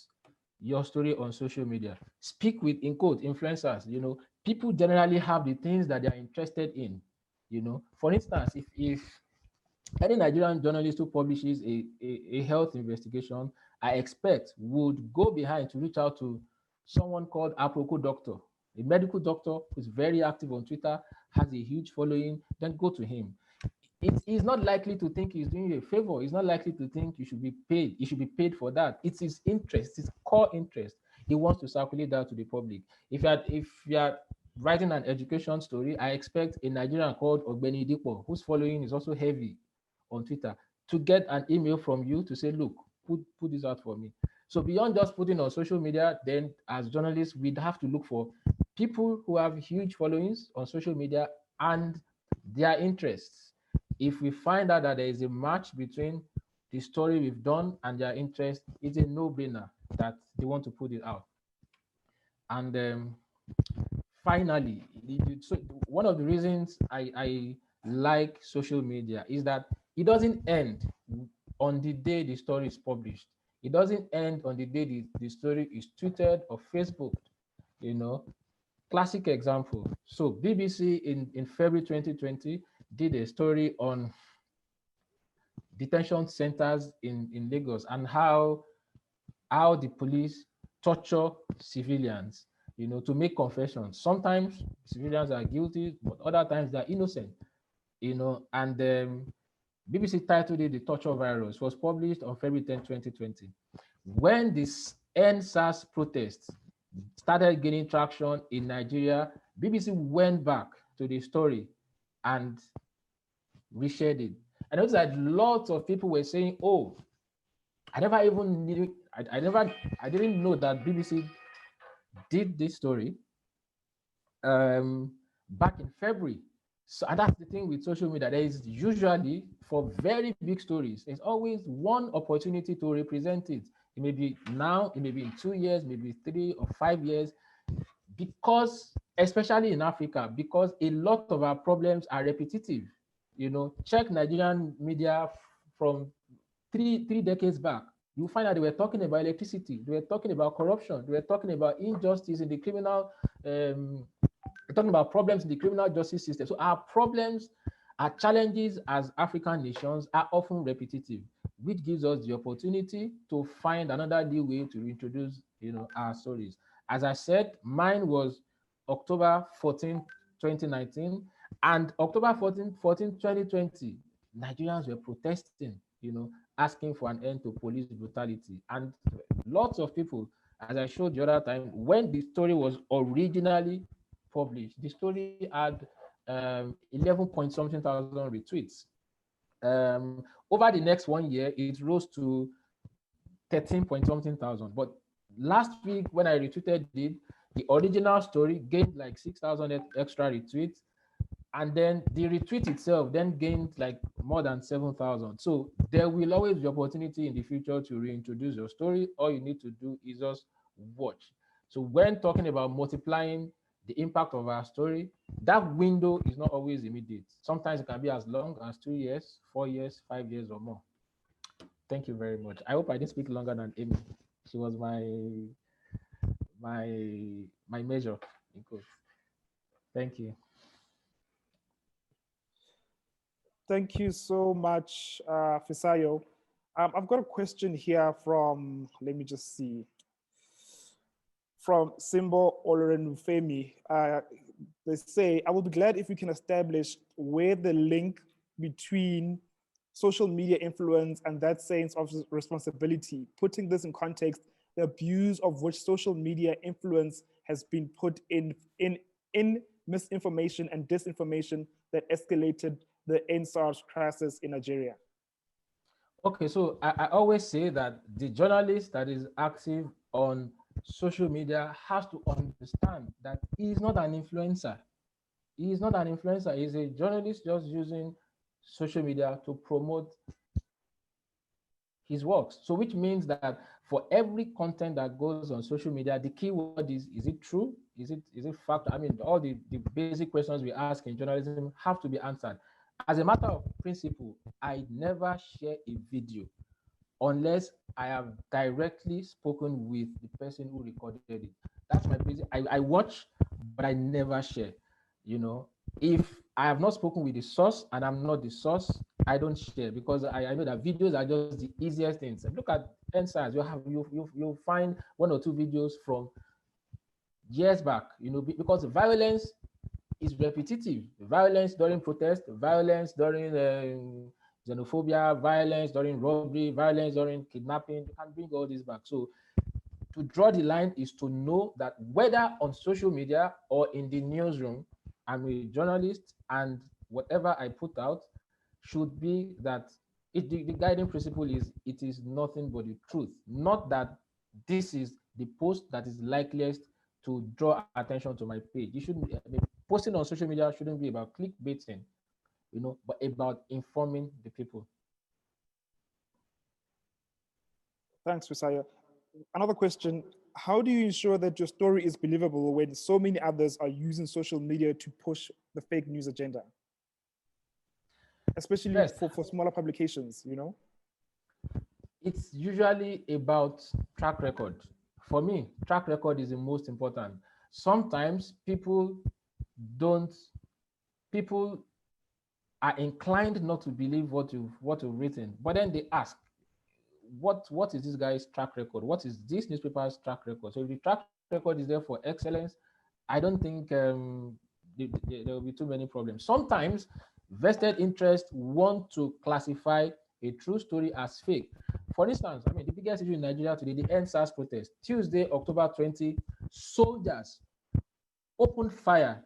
Speaker 3: your story on social media. Speak with, in quote, influencers. People generally have the things that they are interested in. For instance, if any Nigerian journalist who publishes a health investigation, I expect would go behind to reach out to someone called Aproko Doctor, a medical doctor who's very active on Twitter, has a huge following, then go to him. He's not likely to think he's doing you a favor. He's not likely to think you should be paid. He should be paid for that. It's his interest, his core interest. He wants to circulate that to the public. If you are writing an education story, I expect a Nigerian called Ogbeni Dipo, whose following is also heavy on Twitter, to get an email from you to say, look, put this out for me. So beyond just putting on social media, then as journalists, we'd have to look for people who have huge followings on social media and their interests. If we find out that there is a match between the story we've done and their interest, it's a no-brainer that they want to put it out. And finally, so one of the reasons I like social media is that it doesn't end on the day the story is published. It doesn't end on the day the story is tweeted or Facebooked. Classic example. So BBC in February 2020 did a story on detention centers in Lagos and how the police torture civilians, to make confessions. Sometimes civilians are guilty, but other times they're innocent, and BBC titled it The Torture Virus. It was published on February 10, 2020. When this NSAS protests started gaining traction in Nigeria, BBC went back to the story and reshared it. I noticed that lots of people were saying, oh, I didn't know that BBC did this story back in February. So, and that's the thing with social media. There is usually, for very big stories, there's always one opportunity to represent it. It may be now, it may be in 2 years, maybe 3 or 5 years, because, especially in Africa, because a lot of our problems are repetitive. Check Nigerian media from three decades back. You find that they were talking about electricity, they were talking about corruption, they were talking about injustice in the criminal, talking about problems in the criminal justice system. So our problems, our challenges as African nations are often repetitive, which gives us the opportunity to find another new way to reintroduce, our stories. As I said, mine was October 14, 2019, and October 14, 2020, Nigerians were protesting, asking for an end to police brutality. And lots of people, as I showed the other time, when the story was originally published, the story had 11 point something thousand retweets. Over the next 1 year, it rose to 13 point something thousand. But last week, when I retweeted it, the original story gained like 6,000 extra retweets. And then the retweet itself then gained like more than 7,000. So there will always be opportunity in the future to reintroduce your story. All you need to do is just watch. So when talking about multiplying the impact of our story, that window is not always immediate. Sometimes it can be as long as 2 years, 4 years, 5 years or more. Thank you very much. I hope I didn't speak longer than Amy. She was my measure in quotes. Thank you.
Speaker 1: Thank you so much, Fisayo. I've got a question here from, let me just see, from Simbo Olorenufemi. They say, I will be glad if you can establish where the link between social media influence and that sense of responsibility. Putting this in context, the abuse of which social media influence has been put in misinformation and disinformation that escalated the NSAS crisis in Nigeria.
Speaker 3: Okay, so I always say that the journalist that is active on social media has to understand that he is not an influencer. He is not an influencer. He's a journalist just using social media to promote his works. So which means that for every content that goes on social media, the keyword is it true? Is it fact? I mean, all the basic questions we ask in journalism have to be answered. As a matter of principle, I never share a video unless I have directly spoken with the person who recorded it. That's my basic. I watch, but I never share. You know, if I have not spoken with the source and I'm not the source, I don't share, because I know that videos are just the easiest things. Look at NSAS. You'll find one or two videos from years back. You know, because violence is repetitive. Violence during protest, violence during xenophobia, violence during robbery, violence during kidnapping. You can bring all this back. So to draw the line is to know that whether on social media or in the newsroom, I'm a journalist, and whatever I put out should be that the guiding principle is it is nothing but the truth, not that this is the post that is likeliest to draw attention to my page. You shouldn't, I mean, posting on social media shouldn't be about clickbaiting, you know, but about informing the people.
Speaker 1: Thanks, Fisayo. Another question: how do you ensure that your story is believable when so many others are using social media to push the fake news agenda? Especially for smaller publications, you know?
Speaker 3: It's usually about track record. For me, track record is the most important. Sometimes people are inclined not to believe what you've written, but then they ask, what is this guy's track record? What is this newspaper's track record? So if the track record is there for excellence, I don't think there will be too many problems. Sometimes vested interests want to classify a true story as fake. For instance, I mean, the biggest issue in Nigeria today, the NSAS protest. Tuesday, October 20, soldiers opened fire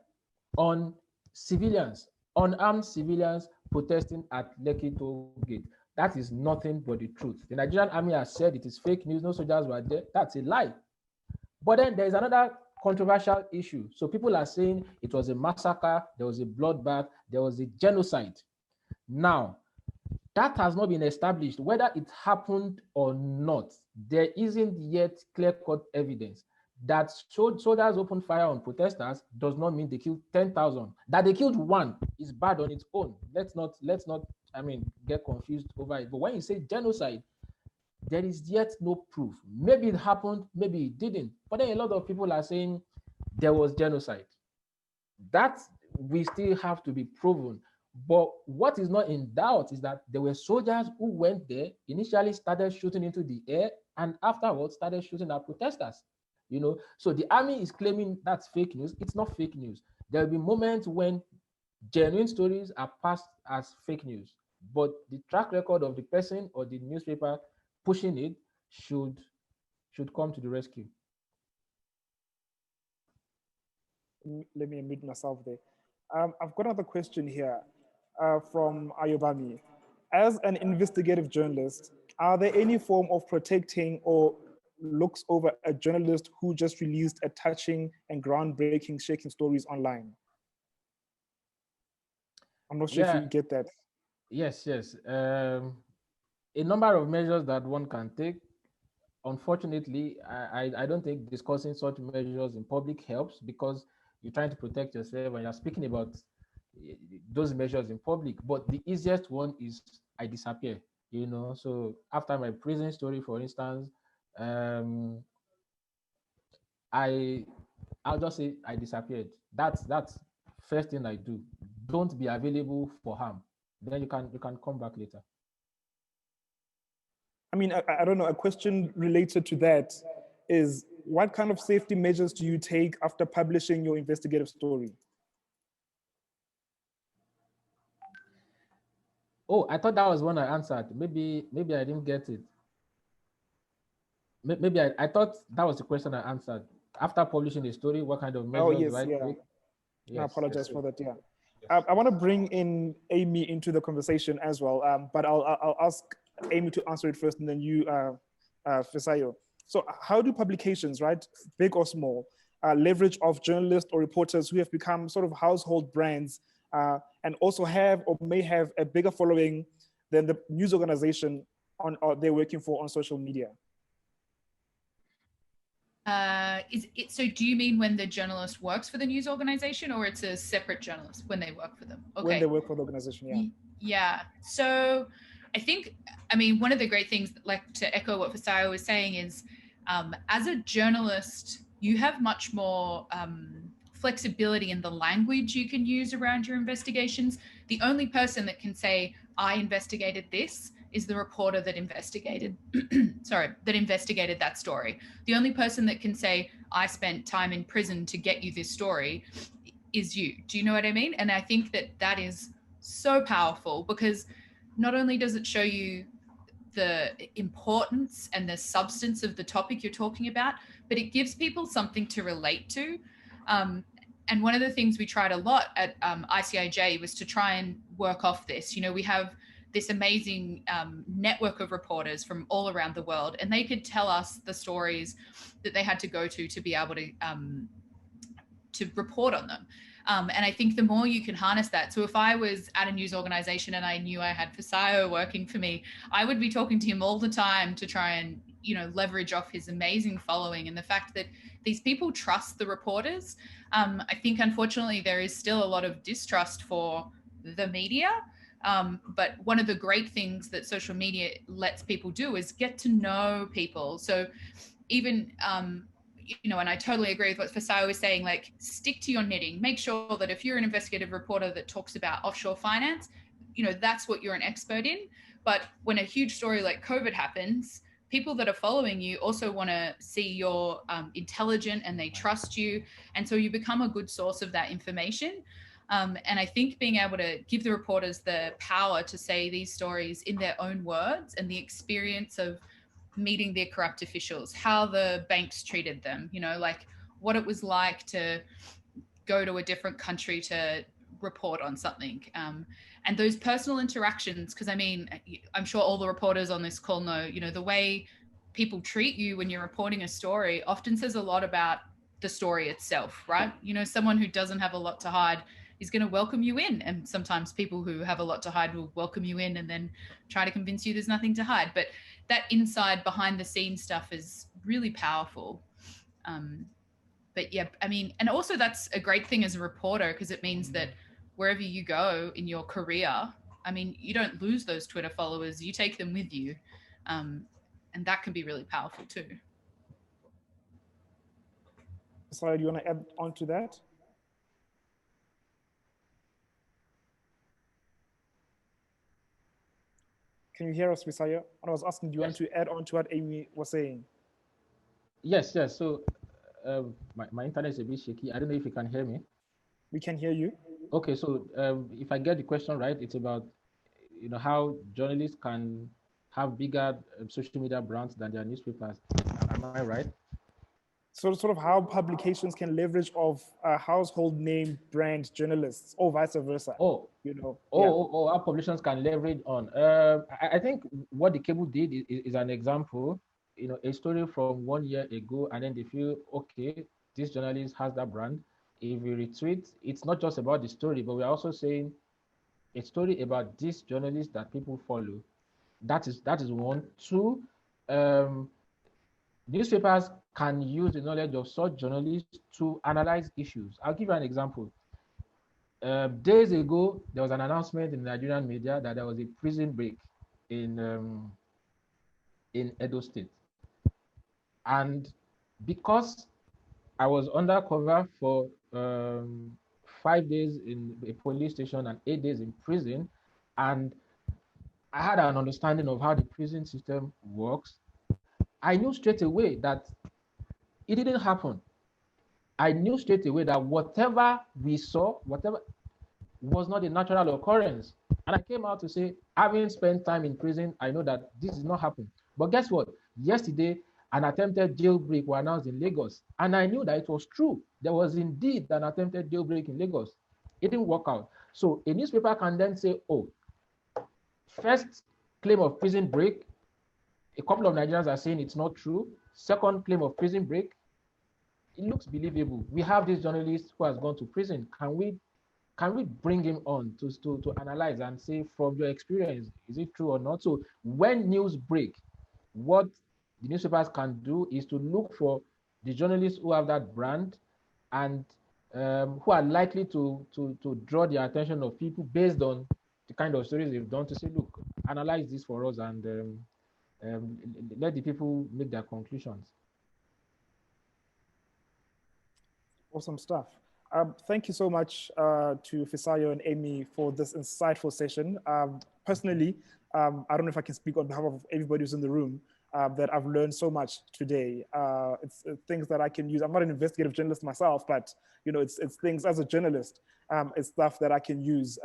Speaker 3: on civilians, unarmed civilians protesting at Lekki Toll Gate. That is nothing but the truth. The Nigerian army has said it is fake news, no soldiers were there. That's a lie. But then there is another controversial issue. So people are saying it was a massacre, there was a bloodbath, there was a genocide. Now, that has not been established. Whether it happened or not, there isn't yet clear-cut evidence. That soldiers opened fire on protesters does not mean they killed 10,000. That they killed one is bad on its own. Let's not, I mean, get confused over it. But when you say genocide, there is yet no proof. Maybe it happened, maybe it didn't. But then a lot of people are saying there was genocide. That we still have to be proven. But what is not in doubt is that there were soldiers who went there, initially started shooting into the air, and afterwards started shooting at protesters. You know, so the army is claiming that's fake news. It's not fake news. There will be moments when genuine stories are passed as fake news, but the track record of the person or the newspaper pushing it should come to the rescue.
Speaker 1: Let me unmute myself there. I've got another question here from Ayobami. As an investigative journalist, are there any form of protecting or looks over a journalist who just released a touching and groundbreaking, shaking stories online? I'm not sure if you get that.
Speaker 3: Yes. A number of measures that one can take. Unfortunately, I don't think discussing such measures in public helps, because you're trying to protect yourself and you're speaking about those measures in public. But the easiest one is I disappear. You know, so after my prison story, for instance, I'll just say I disappeared. That's first thing I do. Don't be available for harm. Then you can come back later.
Speaker 1: I mean, I don't know, a question related to that is, what kind of safety measures do you take after publishing your investigative story?
Speaker 3: Oh, I thought that was one I answered. Maybe I didn't get it. Maybe I thought that was the question I answered. After publishing a story, what kind of measures do I take?
Speaker 1: Yes, I apologize for that, yeah. I want to bring in Amy into the conversation as well, but I'll ask Amy to answer it first, and then you, Fisayo. So how do publications, right, big or small, leverage of journalists or reporters who have become sort of household brands and also have or may have a bigger following than the news organization on or they're working for on social media?
Speaker 2: So do you mean when the journalist works for the news organization, or it's a separate journalist when they work for them? Okay.
Speaker 1: When they work for the organization, yeah.
Speaker 2: Yeah. So I think, I mean, one of the great things, like to echo what Fasayo was saying, is as a journalist, you have much more flexibility in the language you can use around your investigations. The only person that can say, I investigated this, is the reporter that investigated, that investigated that story. The only person that can say, I spent time in prison to get you this story, is you. Do you know what I mean? And I think that that is so powerful, because not only does it show you the importance and the substance of the topic you're talking about, but it gives people something to relate to. And one of the things we tried a lot at ICIJ was to try and work off this. You know, we have this amazing network of reporters from all around the world, and they could tell us the stories that they had to go to be able to report on them. And I think the more you can harness that. So if I was at a news organization and I knew I had Fasayo working for me, I would be talking to him all the time to try and, you know, leverage off his amazing following and the fact that these people trust the reporters. I think, unfortunately, there is still a lot of distrust for the media. But one of the great things that social media lets people do is get to know people. So even, you know, and I totally agree with what Fasayo was saying, like, stick to your knitting. Make sure that if you're an investigative reporter that talks about offshore finance, you know, that's what you're an expert in. But when a huge story like COVID happens, people that are following you also want to see you're intelligent and they trust you. And so you become a good source of that information. And I think being able to give the reporters the power to say these stories in their own words and the experience of meeting their corrupt officials, how the banks treated them, you know, like what it was like to go to a different country to report on something. And those personal interactions, because I mean, I'm sure all the reporters on this call know, you know, the way people treat you when you're reporting a story often says a lot about the story itself, right? You know, someone who doesn't have a lot to hide is going to welcome you in. And sometimes people who have a lot to hide will welcome you in and then try to convince you there's nothing to hide. But that inside behind the scenes stuff is really powerful. But yeah, I mean, and also that's a great thing as a reporter, because it means that wherever you go in your career, I mean, you don't lose those Twitter followers, you take them with you. And that can be really powerful too.
Speaker 1: Sorry, do you want to add on to that? Can you hear us, Fasayo? I was asking, do you want to add on to what Amy was saying?
Speaker 3: Yes. So my internet is a bit shaky. I don't know if you can hear me.
Speaker 1: We can hear you.
Speaker 3: Okay, so if I get the question right, it's about, you know, how journalists can have bigger social media brands than their newspapers. Am I right?
Speaker 1: So sort of how publications can leverage of household name brand journalists, or vice versa.
Speaker 3: Oh,
Speaker 1: you know.
Speaker 3: How publications can leverage on. I think what the cable did is an example. You know, a story from 1 year ago, and then they feel, okay, this journalist has that brand. If we retweet, it's not just about the story, but we're also saying a story about this journalist that people follow. That is one. Two, newspapers can use the knowledge of such journalists to analyze issues. I'll give you an example. Days ago, there was an announcement in the Nigerian media that there was a prison break in Edo State. And because I was undercover for 5 days in a police station and 8 days in prison, and I had an understanding of how the prison system works, I knew straight away that it didn't happen. I knew straight away that whatever we saw, whatever was not a natural occurrence. And I came out to say, having spent time in prison, I know that this did not happen. But guess what? Yesterday, an attempted jailbreak was announced in Lagos. And I knew that it was true. There was indeed an attempted jailbreak in Lagos. It didn't work out. So a newspaper can then say, oh, first claim of prison break, a couple of Nigerians are saying it's not true. Second claim of prison break, it looks believable. We have this journalist who has gone to prison. Can we can we bring him on to analyze and say, from your experience, is it true or not? So when news break, what the newspapers can do is to look for the journalists who have that brand and who are likely to draw the attention of people based on the kind of stories they've done, to say, look, analyze this for us, and let the people make their conclusions.
Speaker 1: Awesome stuff. Thank you so much to Fisayo and Amy for this insightful session. Personally, I don't know if I can speak on behalf of everybody who's in the room, that I've learned so much today. It's things that I can use. I'm not an investigative journalist myself, but it's things as a journalist. It's stuff that I can use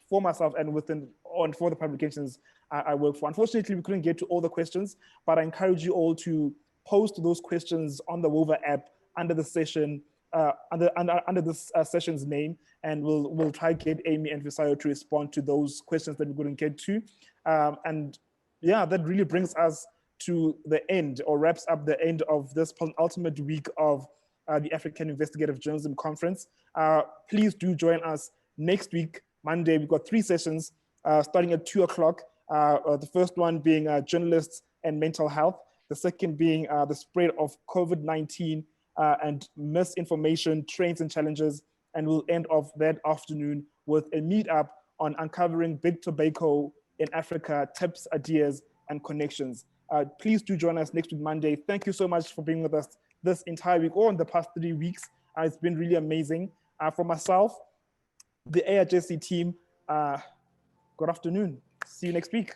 Speaker 1: for myself and for the publications I work for. Unfortunately, we couldn't get to all the questions, but I encourage you all to post those questions on the Wova app under the session, under this session's name, and we'll try to get Amy and Fisayo to respond to those questions that we couldn't get to. And yeah, that really brings us to the end, or wraps up the end of this ultimate week of the African Investigative Journalism Conference. Please do join us next week, Monday. We've got 3 sessions starting at 2 o'clock. The first one being journalists and mental health. The second being the spread of COVID-19 and misinformation, trends and challenges. And we'll end off that afternoon with a meetup on uncovering big tobacco in Africa, tips, ideas, and connections. Please do join us next week, Monday. Thank you so much for being with us this entire week, or in the past 3 weeks. It's been really amazing. For myself, the AIJC team, good afternoon. See you next week.